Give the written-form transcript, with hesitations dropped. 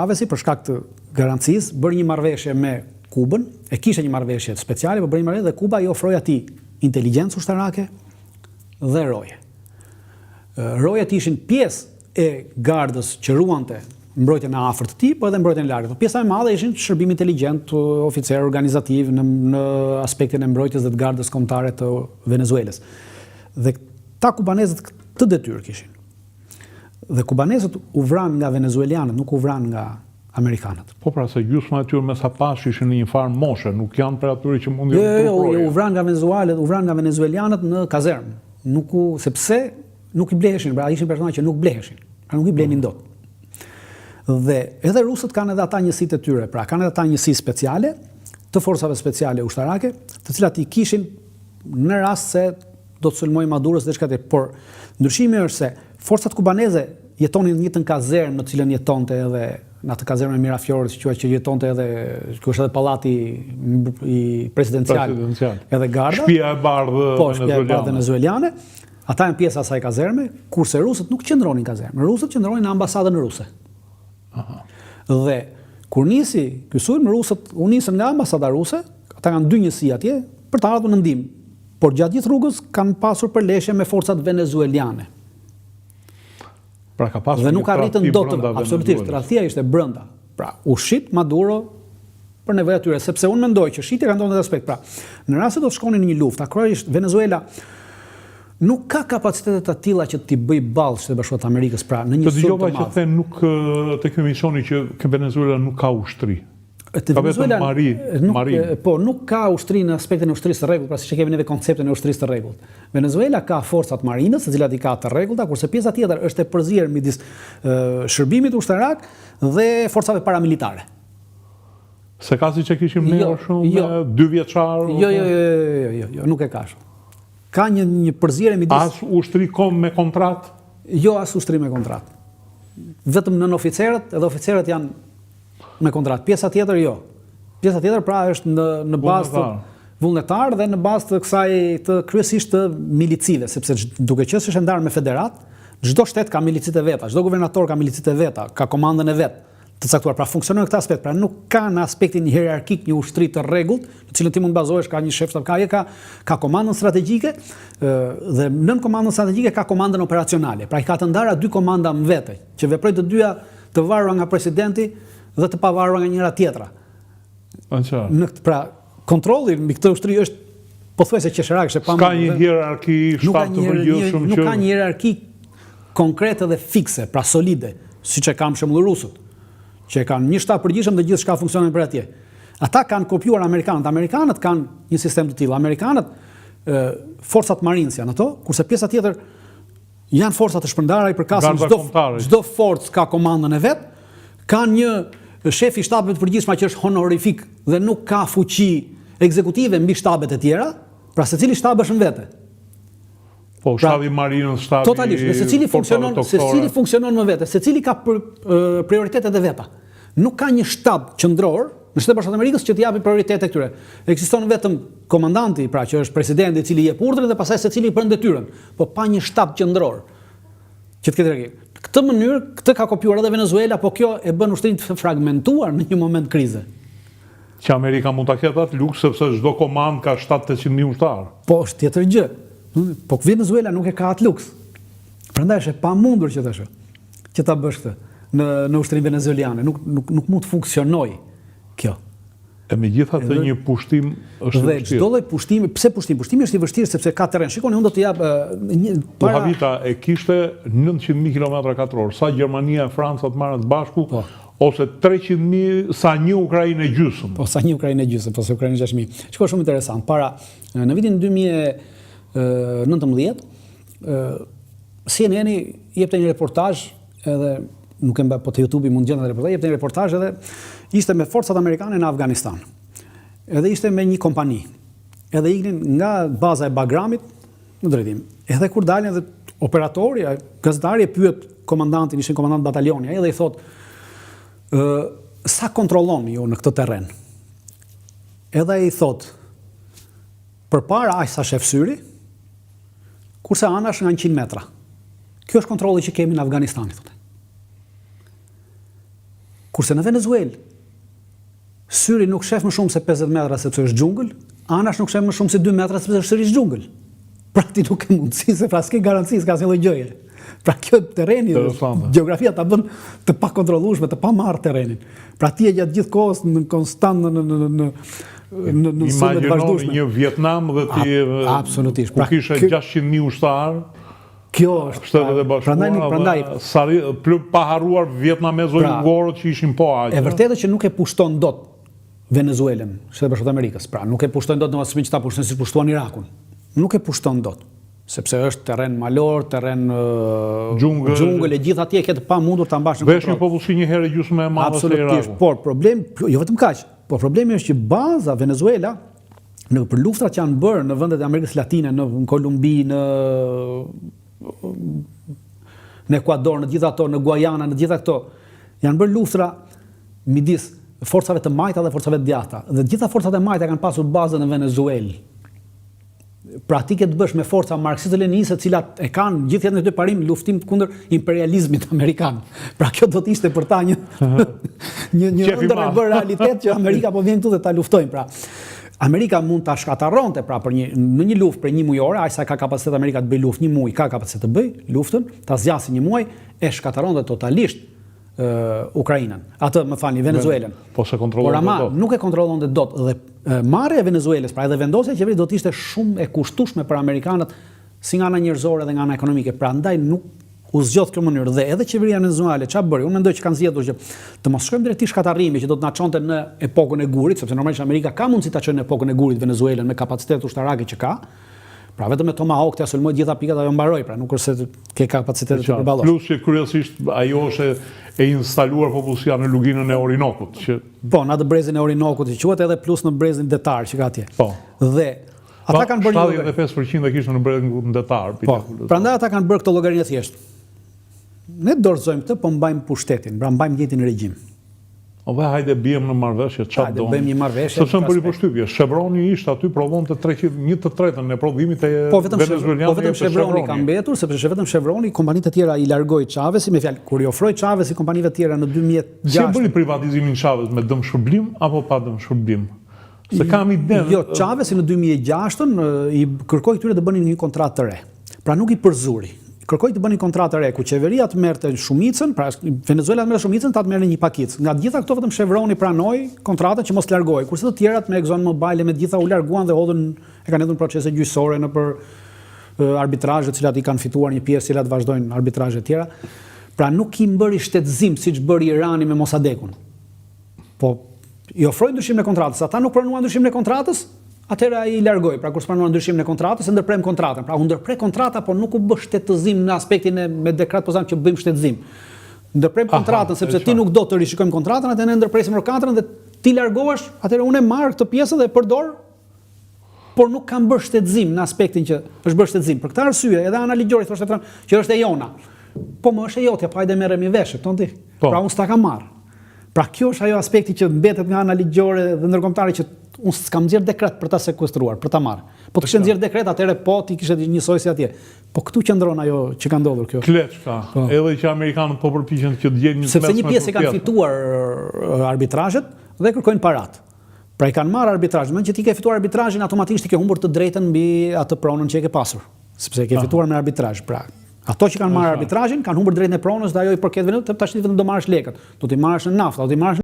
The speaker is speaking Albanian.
Avesi për shkak të garancisë bëri një marrëveshje me Kubën, e kishte një marrëveshje speciale, por bëri marrëveshje dhe Kuba i ofroi atij inteligjencë ushtarake dhe roje. Rojet ishin pjesë e gardës që ruante mbrojtjen e afërt të tij, po edhe mbrojtjen e largët. Pjesa e madhe ishin shërbim inteligjent, oficer organizativ në aspektin e mbrojtjes dhe të gardës kombëtare të Venezuelës. Dhe ta kubanezët këtë detyrë kishin. Dhe kubanezët u vranë nga venezuelianët, nuk u vranë nga amerikanët. Po pra se gjysma e tyre me sa pas ishin në një farë moshe, nuk janë për atyre që mund të Jo, u vranë nga venezuelianët në kazermë. Sepse nuk i bleheshin, pra ishin persona që nuk bleheshin, pra nuk i blenin dot. Dhe edhe rusët kanë edhe ata njësitë e tyre, pra kanë edhe ata njësi speciale të forcave speciale ushtarake, të cilat i kishin në rast se do të sulmojë Madurës dhe çka tjetër. Por ndryshimi është se forcat kubaneze jetonin në njëjtën kazermë në të cilën jetonte edhe në atë kazermën e Miraflores, që jetonte edhe ku është edhe pallati i presidencial, edhe garda. Shtëpia e bardhë venezueliane. Ata janë pjesë asaj kazerme, kurse rusët nuk qëndronin në kazermë. Rusët qëndronin në ambasadën ruse. Dhe kur nisi ky sulm, rusët u nisën nga ambasada ruse, ata kanë 2 njësi atje për të ardhur në ndihmë. Por gjatë gjithë rrugës kanë pasur përleshje me forcat venezueliane. Pra ka pasur dhe nuk arritën dot, absolutisht, tradhtia ishte brenda. Pra u shit Maduro për nevojat e tyre, sepse unë mendoj që shitja ka ndonjë aspekt. Pra, në rast se do të shkonin në një luftë, aktualisht Venezuela nuk ka kapacitetet të tilla që t'i bëj ballë Shtetet Bashkuara të Amerikës, pra në një sulm të madh. Që the nuk te ky misioni që Venezuela nuk ka ushtri. Ka vetëm Marin. Po, nuk ka ushtri në aspektin e ushtrisë të rregullt, pra siç e kemi neve konceptin e ushtrisë të rregullt. Venezuela ka forcat marinës, të cilat i ka të rregullta, kurse pjesa tjetër është e përzier midis shërbimit ushtarak dhe forcave paramilitare. Se ka si që kishim ne shumë me 2 vjeçar? Jo, nuk e ka shumë. Ka një përzierje midis. As ushtri me kontratë? Jo, as ushtri me kontratë. Vetëm nën oficerët, edhe oficerët janë me kontratë. Pjesa tjetër jo. Pjesa tjetër pra është në bazë të vullnetar dhe në bazë të kësaj të kryesisht të milicive, sepse duke qenë se është ndarë me federat, çdo shtet ka milicit e veta, çdo guvernator ka milicit e veta, ka komandën e vet të caktuar. Pra funksionon këtë aspekt, pra nuk ka në aspektin hierarkik një ushtri të rregullt, në cilën ti mund bazohesh, ka një shef shtabkaje, ka komandën strategjike dhe nën komandën strategjike ka komandën operacionale. Pra i ka të ndara 2 komanda më vete, që veprojnë të dyja të varura nga presidenti dhe të pavarura nga njëra tjetra. Pra kontrolli mbi këtë ushtri është pothuajse qesharak, ka një hierarki shtatë të përgjithshëm që nuk ka një hierarki konkrete dhe fikse, pra solide, siç e kanë shembull rusët, që kanë një shtab përgjithshëm dhe gjithçka funksionon për atje. Ata kanë kopjuar amerikanët. Amerikanët kanë një sistem të tillë. Amerikanët forcat marinës janë ato, kurse pjesa tjetër janë forca të shpërndara i përkatëse çdo forcë ka komandën e vet, ka një shef i shtabeve të përgjithshëm që është honorific dhe nuk ka fuqi ekzekutive mbi shtabet e tjera, pra secili shtab është në vete. Po, shtabi marinës, shtabi totalisht, secili funksionon më vete, secili ka prioritetet e veta. Nuk ka një shtab qendror në Shtetet Bashkuara të Amerikës që t'i japë prioritetet këtyre. Ekziston vetëm komandanti, pra që është presidenti i cili jep urdhrin dhe pastaj secili i bën detyrën, po pa një shtab qendror që të ketë rregull. Në këtë mënyrë, këtë ka kopjuar edhe Venezuela, po kjo e bën ushtrinë të fragmentuar në një moment krize. Që Amerika mund ta ketë atë luks sepse çdo komand ka 700.000 ushtar. Po, është tjetër gjë. Po Venezuela nuk e ka atë luks. Prandaj është e pamundur që ta bësh këtë në ushtrinë venezueliane. Nuk mund të funksionojë kjo. E megjithatë një pushtim është dhe çdo lloj pushtimi, pse pushtim? Pushtimi është i vështirë sepse ka terren. Shikoni, unë do të jap Havita e kishte 900.000 km2, sa Gjermania e Franca të marrën së bashku, ose 300.000 sa një Ukrainë e gjysmë. Po sa një Ukrainë e gjysmë, po sa Ukrainë 6.000. Shikoj, shumë interesant. Në vitin 2019, CNN-i jepte një reportazh, edhe nuk e mbaj, po te YouTube mund gjendë reportazh, jepte një reportazh edhe ishte me forcat amerikane në Afganistan. Edhe ishte me një kompani. Edhe iknin nga baza e Bagramit në drejtim. Edhe kur dalin edhe operatori, gazetari e pyet komandantin, ishin komandant batalioni, ai dhe i thot: sa kontrollon ju në këtë terren? Edhe ai i thot: përpara aq sa shef syri, kurse anash nga 100 metra. Kjo është kontrolli që kemi në Afganistan, thotë. Kurse në Venezuelë, syri nuk shef më shumë se 50 metra sepse është xhungël, anash nuk shef më shumë se 2 metra sepse është sërish xhungël. Pra ti nuk ke mundësi se pra s'ke garanci, s'ka asnjë lloj gjëje. Pra kjo terreni, gjeografia ta bën të pakontrollueshme, të pa marrë terrenin. Pra ti e gjatë gjithë kohës në konstant në imagjinoni një Vietnam dhe ti absolutisht. Ku kishe 600.000 ushtarë. Kjo është. Shtetet e Bashkuara, pa harruar vietnamezë-jugorët që ishin po aq. E vërtetë që nuk e pushton dot Venezuelën, Shtetet e Bashkuara të Amerikës. Pra nuk e pushton dot në atë që ta pushton si pushtuan Irakun. Nuk e pushton dot. Sepse është terren malor, terren xhungël, e gjithë atje ke të pamundur ta mbash në kontroll. Vesh një popullsi një herë gjysmë e madhe se Iraku. Por problemi jo vetëm kaq, por problemi është që baza Venezuela për luftrat që janë bërë në vendet e Amerikës Latine, në Kolumbi, në Ekuador, në gjitha ato, në Guajana, në gjitha këto, janë bërë luftra midis forcave të majta dhe forcave të djatha. Dhe gjitha forcat e majta kanë pasur bazën në Venezuelë. Pra ti ke të bësh me forca marksiste-leniniste, të cilat e kanë gjithë jetën e tyre parim luftim kundër imperializmit amerikan. Pra kjo do të ishte për ta një ëndër e bërë realitet që Amerika po vjen këtu dhe ta luftojnë. Pra Amerika mund ta shkatërronte pra në një luftë për 1 mujore, aq sa ka kapacitet Amerika të bëj luftë 1 muaj, ka kapacitet të bëj luftën, ta zgjasë 1 muaj, e shkatërronte totalisht Ukrainën. Atë, më falni, Venezuelën. Po se kontrollonte dot. Por nuk e kontrollonte dot dhe marrja e Venezuelës, pra edhe vendosja e qeverisë do të ishte shumë e kushtueshme për amerikanët si nga ana njerëzore dhe nga ana ekonomike. Prandaj nuk u zgjodh kjo mënyrë dhe edhe qeveria venezuelane çfarë bëri? Unë mendoj që kanë zgjedhur që të mos shkojmë drejt shkatarrimit që do të na çonte në epokën e gurit, sepse normalisht Amerika ka mundësi ta çojë në epokën e gurit Venezuelën me kapacitet ushtarake që ka. Pra vetëm me Tomahawk të sulmoj gjitha pikat ajo mbaroi, pra nuk është se ke kapacitetet të përballosh. Plus që kryesisht ajo është e instaluar popullsia në luginën e Orinokut, që po, në atë brezin e Orinokut që quhet edhe plus në brezin detar që ka atje. Po. Dhe ata kanë bërë 75% kishte në brezin detar. Po. Prandaj ata kanë bërë këtë llogarinë thjesht. Ne dorëzojmë këtë, po mbajmë pushtetin, pra mbajmë njëjtin regjim. Ove hajde bijmë në marrëveshje, çfarë do. Hajde bëjmë një marrëveshje. Sepse më bëri përshtypje, Chevroni ishte aty provonte 1/3 e prodhimit e venezuelanëve. Po vetëm Chevroni ka mbetur, sepse vetëm Chevroni, kompanitë të tjera i largoi Chavezin, me fjalë, kur i ofroi Chavezi kompanive të tjera në 2006. Si bëri privatizimin Chavez me dëm shpërblim apo pa dëm shpërblim? Se kam idenë. Jo, Chavezi në 2006 i kërkoi këtyre të bënin një kontratë të re. Pra nuk i përzuri. Kërkoi të bënin kontratë re ku qeveria të merrte shumicën, pra Venezuela merrte shumicën, ta të merrte një pakicë. Nga të gjitha këto vetëm Chevroni pranoi kontratën që mos largohej, kurse të tjerat me ExxonMobil me të gjitha u larguan dhe hodhën e kanë hedhur procese gjyqësore nëpër arbitrazhe të cilat i kanë fituar një pjesë, të cilat vazhdojnë arbitrazhe të tjera. Pra nuk i bëri shtetëzim siç bëri Irani me Mossadekun. Po i ofroi ndryshimin e kontratës, ata nuk pranuan ndryshimin e kontratës. Atëherë ai i largoi, pra kur pranuan ndryshimin e kontratës, e ndërprem kontratën. Pra u ndërpre kontrata, por nuk u bë shtetëzim në aspektin e me dekret po që bëjmë shtetëzim. Ndërprem kontratën sepse ti nuk do të rishikojmë kontratën, atë ne ndërpresim rrokatrën dhe ti largohesh, atëherë unë e marr këtë pjesë dhe e përdor, por nuk kam bërë shtetëzim në aspektin që është bërë shtetëzim. Për këtë arsye, edhe ana ligjore thoshte që është e jona. Po më është e jotja, pa hajde merremi vesh, kupton ti? Pra unë s'ta kam marr. Pra kjo është ajo aspekti që mbetet nga ana ligjore dhe ndërkombëtare që unë s'kam nxjerr dekret për ta sekuestruar, për ta marrë. Po të kishe nxjerr dekret, atëherë po ti kishe njësoj si atje. Po këtu qëndron ajo që ka ndodhur kjo. Kleçka. Edhe që amerikanët po përpiqen që të gjejnë një sepse një pjesë kanë fituar arbitrazhet dhe kërkojnë parat. Pra i kanë marrë arbitrazhin, më që ti ke fituar arbitrazhin automatikisht ti ke humbur të drejtën mbi atë pronën që e ke pasur, sepse e ke fituar me arbitrazh. Pra ato që kanë marrë arbitrazhin kanë humbur drejtën e pronës dhe ajo i përket vetëm tash vetëm do marrësh lekët. Do t'i marrësh në naftë, do t'i marrësh